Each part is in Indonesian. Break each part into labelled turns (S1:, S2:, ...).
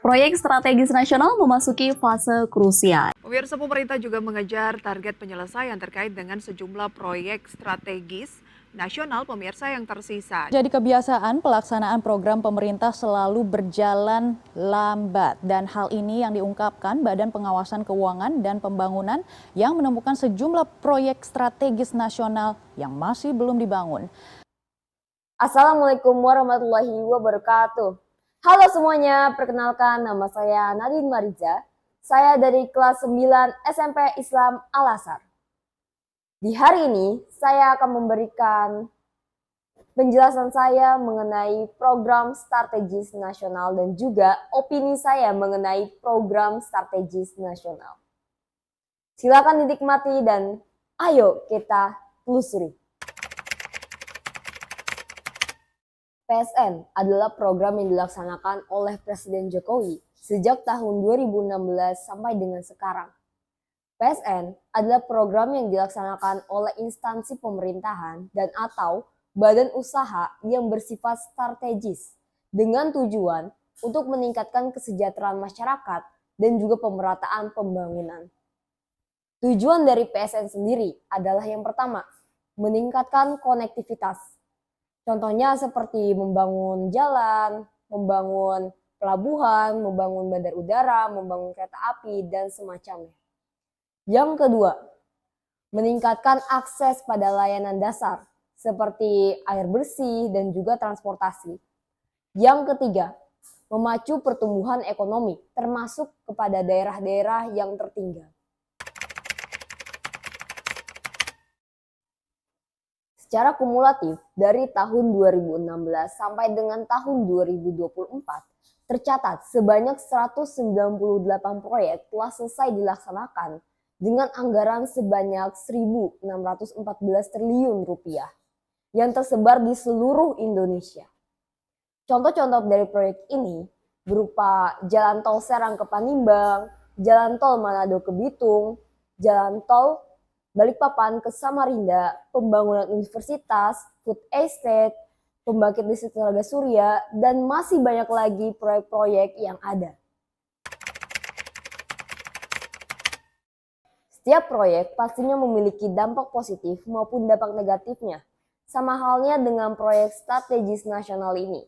S1: Proyek strategis nasional memasuki fase krusial.
S2: Pemirsa, pemerintah juga mengejar target penyelesaian terkait dengan sejumlah proyek strategis nasional pemirsa yang tersisa.
S3: Jadi kebiasaan pelaksanaan program pemerintah selalu berjalan lambat dan hal ini yang diungkapkan Badan Pengawasan Keuangan dan Pembangunan yang menemukan sejumlah proyek strategis nasional yang masih belum dibangun.
S4: Assalamualaikum warahmatullahi wabarakatuh. Halo semuanya, perkenalkan nama saya Nadine Mariza. Saya dari kelas 9 SMP Islam Al-Azhar. Di hari ini, saya akan memberikan penjelasan saya mengenai program strategis nasional dan juga opini saya mengenai program strategis nasional. Silakan dinikmati dan ayo kita telusuri. PSN adalah program yang dilaksanakan oleh Presiden Jokowi sejak tahun 2016 sampai dengan sekarang. PSN adalah program yang dilaksanakan oleh instansi pemerintahan dan atau badan usaha yang bersifat strategis dengan tujuan untuk meningkatkan kesejahteraan masyarakat dan juga pemerataan pembangunan. Tujuan dari PSN sendiri adalah yang pertama, meningkatkan konektivitas. Contohnya seperti membangun jalan, membangun pelabuhan, membangun bandar udara, membangun kereta api, dan semacamnya. Yang kedua, meningkatkan akses pada layanan dasar seperti air bersih dan juga transportasi. Yang ketiga, memacu pertumbuhan ekonomi termasuk kepada daerah-daerah yang tertinggal. Secara kumulatif, dari tahun 2016 sampai dengan tahun 2024, tercatat sebanyak 198 proyek telah selesai dilaksanakan dengan anggaran sebanyak 1.614 triliun rupiah yang tersebar di seluruh Indonesia. Contoh-contoh dari proyek ini berupa Jalan Tol Serang ke Panimbang, Jalan Tol Manado ke Bitung, Jalan Tol Balikpapan ke Samarinda, pembangunan universitas, food estate, pembangkit listrik tenaga surya, dan masih banyak lagi proyek-proyek yang ada. Setiap proyek pastinya memiliki dampak positif maupun dampak negatifnya. Sama halnya dengan proyek strategis nasional ini,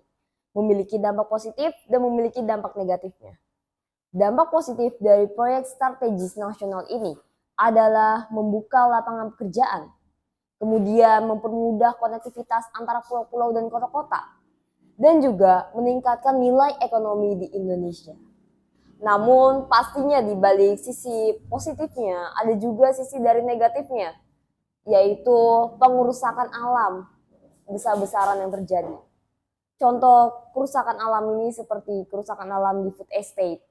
S4: memiliki dampak positif dan memiliki dampak negatifnya. Dampak positif dari proyek strategis nasional ini adalah membuka lapangan pekerjaan, kemudian mempermudah konektivitas antara pulau-pulau dan kota-kota, dan juga meningkatkan nilai ekonomi di Indonesia. Namun pastinya di balik sisi positifnya ada juga sisi dari negatifnya, yaitu pengerusakan alam besar-besaran yang terjadi. Contoh kerusakan alam ini seperti kerusakan alam di food estate.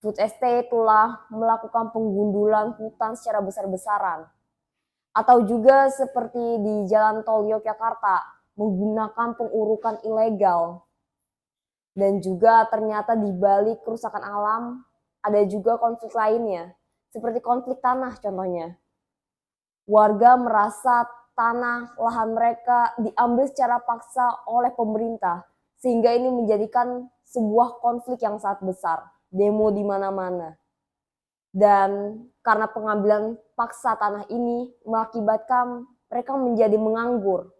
S4: Food estate telah melakukan penggundulan hutan secara besar-besaran. Atau juga seperti di Jalan Tol Yogyakarta, menggunakan pengurukan ilegal. Dan juga ternyata di balik kerusakan alam, ada juga konflik lainnya, seperti konflik tanah contohnya. Warga merasa tanah lahan mereka diambil secara paksa oleh pemerintah, sehingga ini menjadikan sebuah konflik yang sangat besar. Demo di mana-mana. Dan karena pengambilan paksa tanah ini mengakibatkan mereka menjadi menganggur.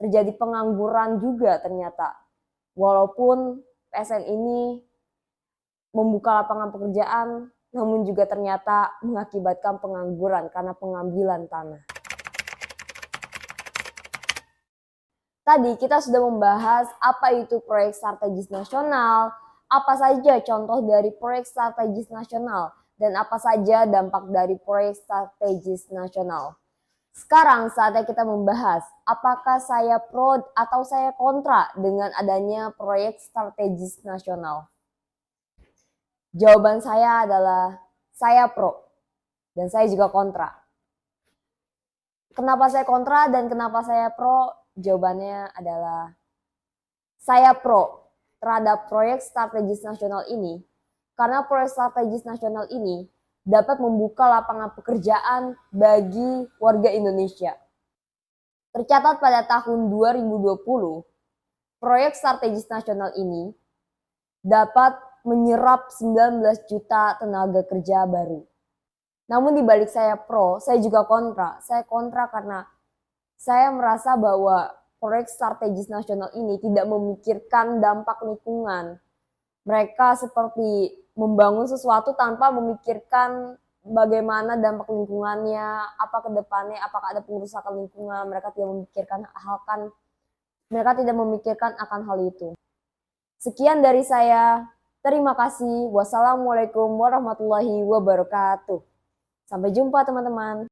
S4: Terjadi pengangguran juga ternyata. Walaupun PSN ini membuka lapangan pekerjaan, namun juga ternyata mengakibatkan pengangguran karena pengambilan tanah. Tadi kita sudah membahas apa itu proyek strategis nasional, apa saja contoh dari proyek strategis nasional, dan apa saja dampak dari proyek strategis nasional. Sekarang saatnya kita membahas apakah saya pro atau saya kontra dengan adanya proyek strategis nasional. Jawaban saya adalah saya pro dan saya juga kontra. Kenapa saya kontra dan kenapa saya pro? Jawabannya adalah saya pro terhadap proyek strategis nasional ini, karena proyek strategis nasional ini dapat membuka lapangan pekerjaan bagi warga Indonesia. Tercatat pada tahun 2020, proyek strategis nasional ini dapat menyerap 19 juta tenaga kerja baru. Namun di balik saya pro, saya juga kontra. Saya kontra karena saya merasa bahwa proyek strategis nasional ini tidak memikirkan dampak lingkungan. Mereka seperti membangun sesuatu tanpa memikirkan bagaimana dampak lingkungannya, apa ke depannya, apakah ada pengerusakan lingkungan. Mereka tidak memikirkan akan hal itu. Sekian dari saya. Terima kasih. Wassalamualaikum warahmatullahi wabarakatuh. Sampai jumpa teman-teman.